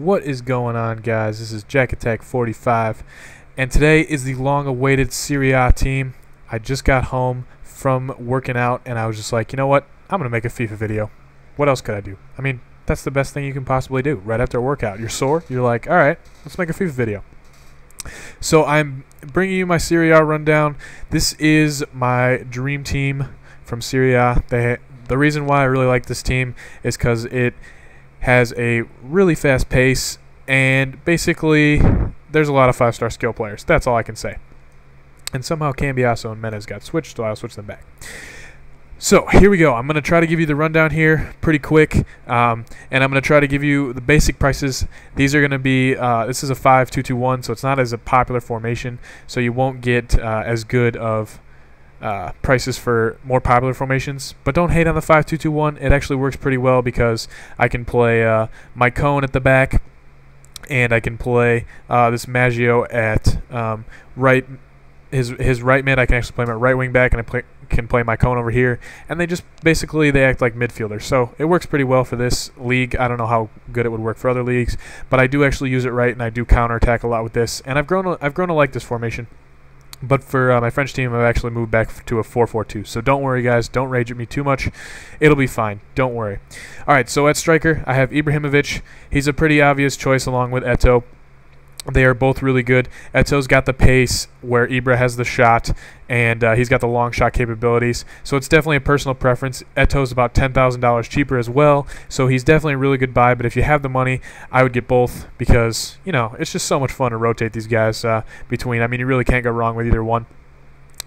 What is going on, guys? This is Jack Attack 45, and today is the long-awaited Serie A team. I just got home from working out, and I was just like, you know what? I'm going to make a FIFA video. What else could I do? I mean, that's the best thing you can possibly do. Right after a workout, you're sore, you're like, all right, let's make a FIFA video. So I'm bringing you my Serie A rundown. This is my dream team from Serie A. The reason why I really like this team is because it has a really fast pace, and basically there's a lot of 5-star skill players. That's all I can say. And somehow Cambiaso and Menez got switched, so I'll switch them back. So here we go. I'm going to try to give you the rundown here pretty quick, and I'm going to try to give you the basic prices. These are going to be, this is a 5-2-2-1, so it's not as a popular formation, so you won't get as good of prices for more popular formations. But don't hate on the 5-2-2-1. It actually works pretty well because I can play my cone at the back, and I can play this Maggio at right. His right mid. I can actually play him at right wing back, and I can play my cone over here. And they act like midfielders. So it works pretty well for this league. I don't know how good it would work for other leagues, but I do actually use it right, and I do counterattack a lot with this. And I've grown to like this formation. But for my French team, I've actually moved back to a 4-4-2. So don't worry, guys. Don't rage at me too much. It'll be fine. Don't worry. All right, so at striker, I have Ibrahimovic. He's a pretty obvious choice along with Eto'o. They are both really good. Eto'o's got the pace where Ibra has the shot, and he's got the long shot capabilities. So it's definitely a personal preference. Eto'o's about $10,000 cheaper as well, so he's definitely a really good buy. But if you have the money, I would get both because, you know, it's just so much fun to rotate these guys between. I mean, you really can't go wrong with either one.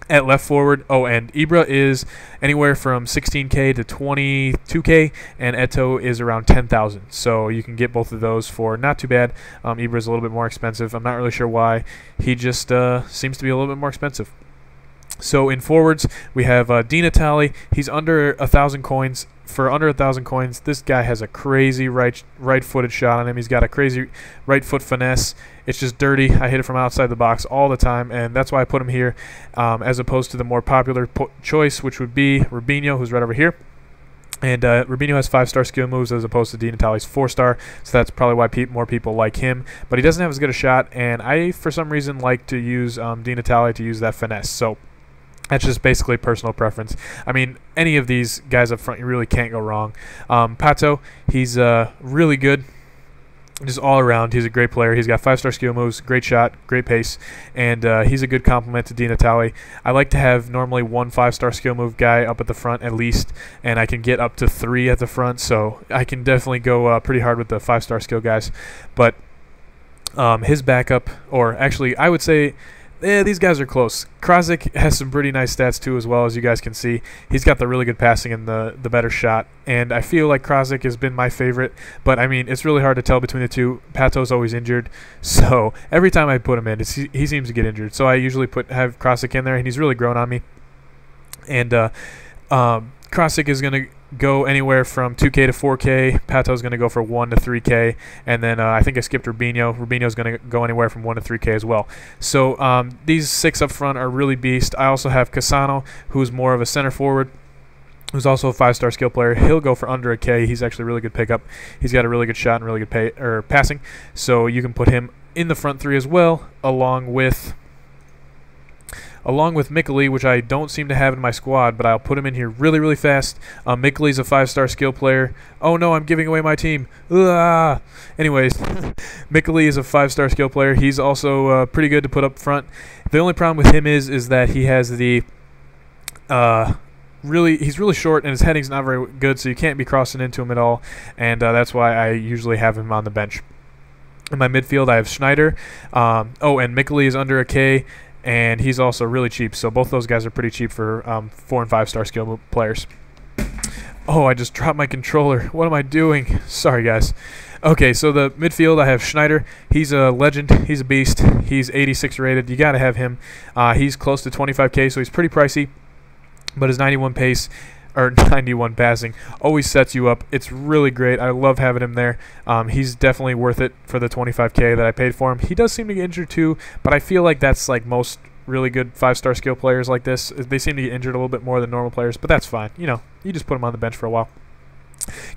At left forward, and Ibra is anywhere from 16K to 22K, and Eto'o is around 10,000. So you can get both of those for not too bad. Ibra is a little bit more expensive. I'm not really sure why. He just seems to be a little bit more expensive. So in forwards, we have Di Natale. He's under 1,000 coins. For under 1,000 coins, this guy has a crazy right-footed shot on him. He's got a crazy right foot finesse. It's just dirty. I hit it from outside the box all the time, and that's why I put him here, as opposed to the more popular choice, which would be Rubinho, who's right over here. And Rubinho has 5-star skill moves as opposed to Di Natale's 4-star, so that's probably why more people like him. But he doesn't have as good a shot, and I, for some reason, like to use Di Natale to use that finesse. So that's just basically personal preference. I mean, any of these guys up front, you really can't go wrong. Pato, he's really good. Just all around, he's a great player. He's got 5-star skill moves, great shot, great pace, and he's a good complement to Di Natale. I like to have normally one 5-star skill move guy up at the front at least, and I can get up to 3 at the front, so I can definitely go pretty hard with the 5-star skill guys. But his backup, or actually I would say, these guys are close. Krasic has some pretty nice stats too, as well, as you guys can see. He's got the really good passing and the better shot, and I feel like Krasic has been my favorite, but I mean, it's really hard to tell between the two. Pato's always injured, so every time I put him in, he seems to get injured. So I usually have Krasic in there, and he's really grown on me. And Krasic is going to go anywhere from 2K to 4K. Pato's going to go for 1 to 3K. And then I think I skipped Rubinho. Rubinho's going to go anywhere from 1 to 3K as well. So these 6 up front are really beast. I also have Cassano, who's more of a center forward, who's also a 5-star skill player. He'll go for under a K. He's actually a really good pickup. He's got a really good shot and really good passing. So you can put him in the front 3 as well, along with Mikeli, which I don't seem to have in my squad, but I'll put him in here really, really fast. Mikeli's a 5-star skill player. Oh no, I'm giving away my team. Anyways, Mikeli is a 5-star skill player. He's also pretty good to put up front. The only problem with him is that he has the he's really short, and his heading's not very good, so you can't be crossing into him at all, and that's why I usually have him on the bench. In my midfield, I have Schneider. And Mikeli is under a K, and he's also really cheap, so both those guys are pretty cheap for 4 and 5-star skill players. Oh, I just dropped my controller. What am I doing? Sorry, guys. Okay, so the midfield, I have Schneider. He's a legend. He's a beast. He's 86 rated. You got to have him. He's close to 25K, so he's pretty pricey, but his 91 pace, or 91 passing, always sets you up. It's really great. I love having him there. He's definitely worth it for the 25K that I paid for him. He does seem to get injured too, but I feel like that's like most really good 5-star skill players like this. They seem to get injured a little bit more than normal players, but that's fine. You know, you just put them on the bench for a while.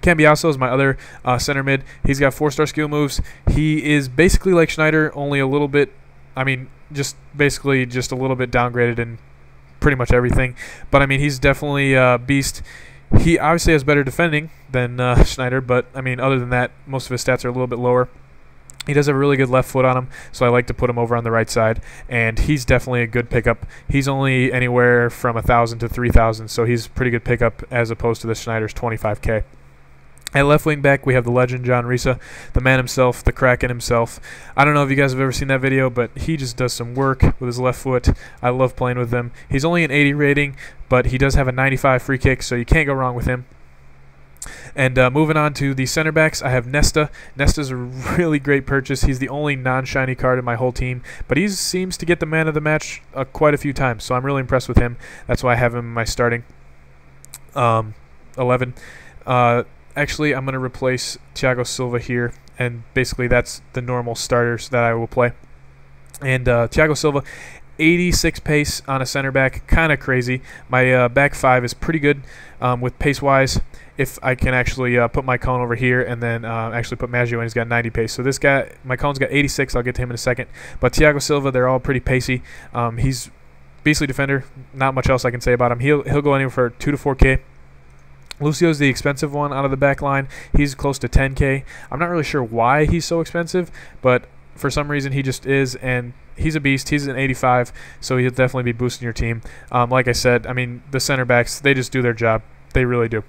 Cambiasso is my other center mid. He's got 4-star skill moves. He is basically like Schneider, only a little bit, I mean, basically just a little bit downgraded in pretty much everything. But, I mean, he's definitely a beast. He obviously has better defending than Schneider, but, I mean, other than that, most of his stats are a little bit lower. He does have a really good left foot on him, so I like to put him over on the right side, and he's definitely a good pickup. He's only anywhere from 1,000 to 3,000, so he's a pretty good pickup as opposed to the Schneider's 25K. At left wing back, we have the legend John Risa, the man himself, the Kraken himself. I don't know if you guys have ever seen that video, but he just does some work with his left foot. I love playing with him. He's only an 80 rating, but he does have a 95 free kick, so you can't go wrong with him. And moving on to the center backs, I have Nesta. Nesta's a really great purchase. He's the only non-shiny card in my whole team, but he seems to get the man of the match quite a few times, so I'm really impressed with him. That's why I have him in my starting 11. Actually, I'm going to replace Thiago Silva here, and basically that's the normal starters that I will play. And Thiago Silva, 86 pace on a center back, kind of crazy. My back 5 is pretty good with pace-wise. If I can actually put my cone over here and then actually put Maggio in, he's got 90 pace. So this guy, my cone's got 86. I'll get to him in a second. But Thiago Silva, they're all pretty pacey. He's beastly defender. Not much else I can say about him. He'll go anywhere for 2 to 4K. Lucio's the expensive one out of the back line. He's close to 10K. I'm not really sure why he's so expensive, but for some reason he just is, and he's a beast. He's an 85, so he'll definitely be boosting your team. Like I said, I mean, the center backs, they just do their job. They really do.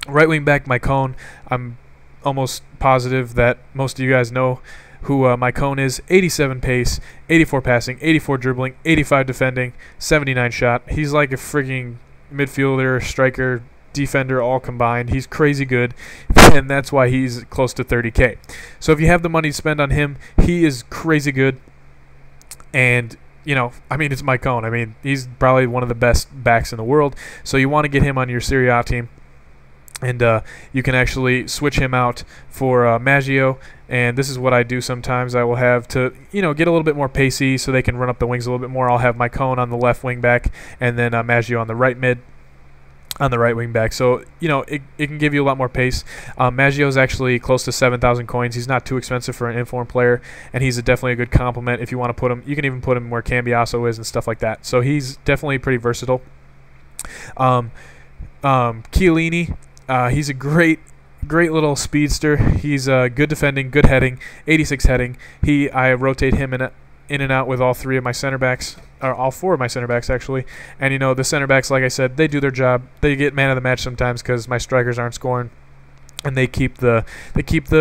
Right wing back, my cone, I'm almost positive that most of you guys know who my cone is. 87 pace, 84 passing, 84 dribbling, 85 defending, 79 shot. He's like a freaking midfielder, striker, defender all combined. He's crazy good, and that's why he's close to 30K. So if you have the money to spend on him, he is crazy good. And you know, I mean, it's my cone. I mean, he's probably one of the best backs in the world, so you want to get him on your Serie A team. And you can actually switch him out for Maggio, and this is what I do sometimes. I will have to, you know, get a little bit more pacey so they can run up the wings a little bit more. I'll have my cone on the left wing back, and then Maggio on the right mid, on the right wing back. So, you know, it can give you a lot more pace. Maggio is actually close to 7,000 coins. He's not too expensive for an informed player, and he's definitely a good complement if you want to put him. You can even put him where Cambiasso is and stuff like that. So he's definitely pretty versatile. Chiellini, he's a great little speedster. He's good defending, good heading, 86 heading. I rotate him in and out with all 3 of my center backs, or all 4 of my center backs actually. And you know, the center backs, like I said, they do their job. They get man of the match sometimes because my strikers aren't scoring, and they keep the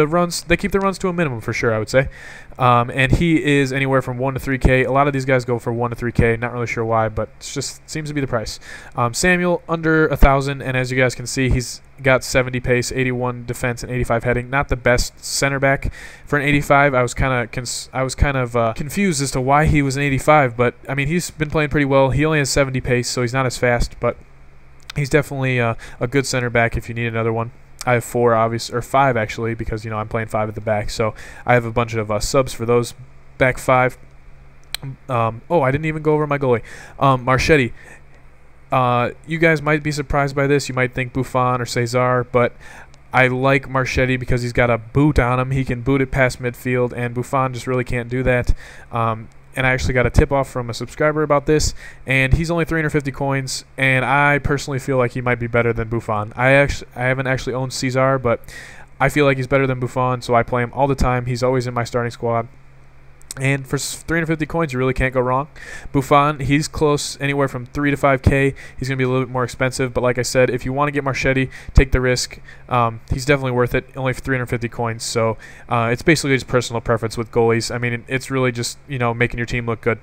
runs to a minimum for sure, I would say. And he is anywhere from 1 to 3K. A lot of these guys go for 1 to 3K. Not really sure why, but it just seems to be the price. Samuel under 1,000, and as you guys can see, he's got 70 pace, 81 defense, and 85 heading. Not the best center back for an 85. I was kind of confused as to why he was an 85, but I mean, he's been playing pretty well. He only has 70 pace, so he's not as fast, but he's definitely a good center back if you need another one. I have 4, obviously, or 5 actually, because you know I'm playing 5 at the back, so I have a bunch of subs for those back 5. Oh, I didn't even go over my goalie, Marchetti. You guys might be surprised by this. You might think Buffon or Cesar, but I like Marchetti because he's got a boot on him. He can boot it past midfield, and Buffon just really can't do that. And I actually got a tip-off from a subscriber about this, and he's only 350 coins, and I personally feel like he might be better than Buffon. I haven't actually owned Cesar, but I feel like he's better than Buffon, so I play him all the time. He's always in my starting squad. And for 350 coins, you really can't go wrong. Buffon, he's close anywhere from 3 to 5K. He's going to be a little bit more expensive, but like I said, if you want to get Marchetti, take the risk. He's definitely worth it, only for 350 coins. So it's basically just personal preference with goalies. I mean, it's really just, you know, making your team look good.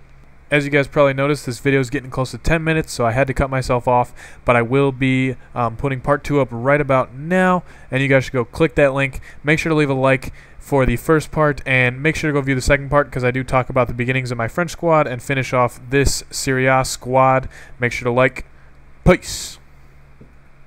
As you guys probably noticed, this video is getting close to 10 minutes, so I had to cut myself off, but I will be putting part 2 up right about now, and you guys should go click that link. Make sure to leave a like for the first part, and make sure to go view the second part because I do talk about the beginnings of my French squad and finish off this Serie A squad. Make sure to like. Peace.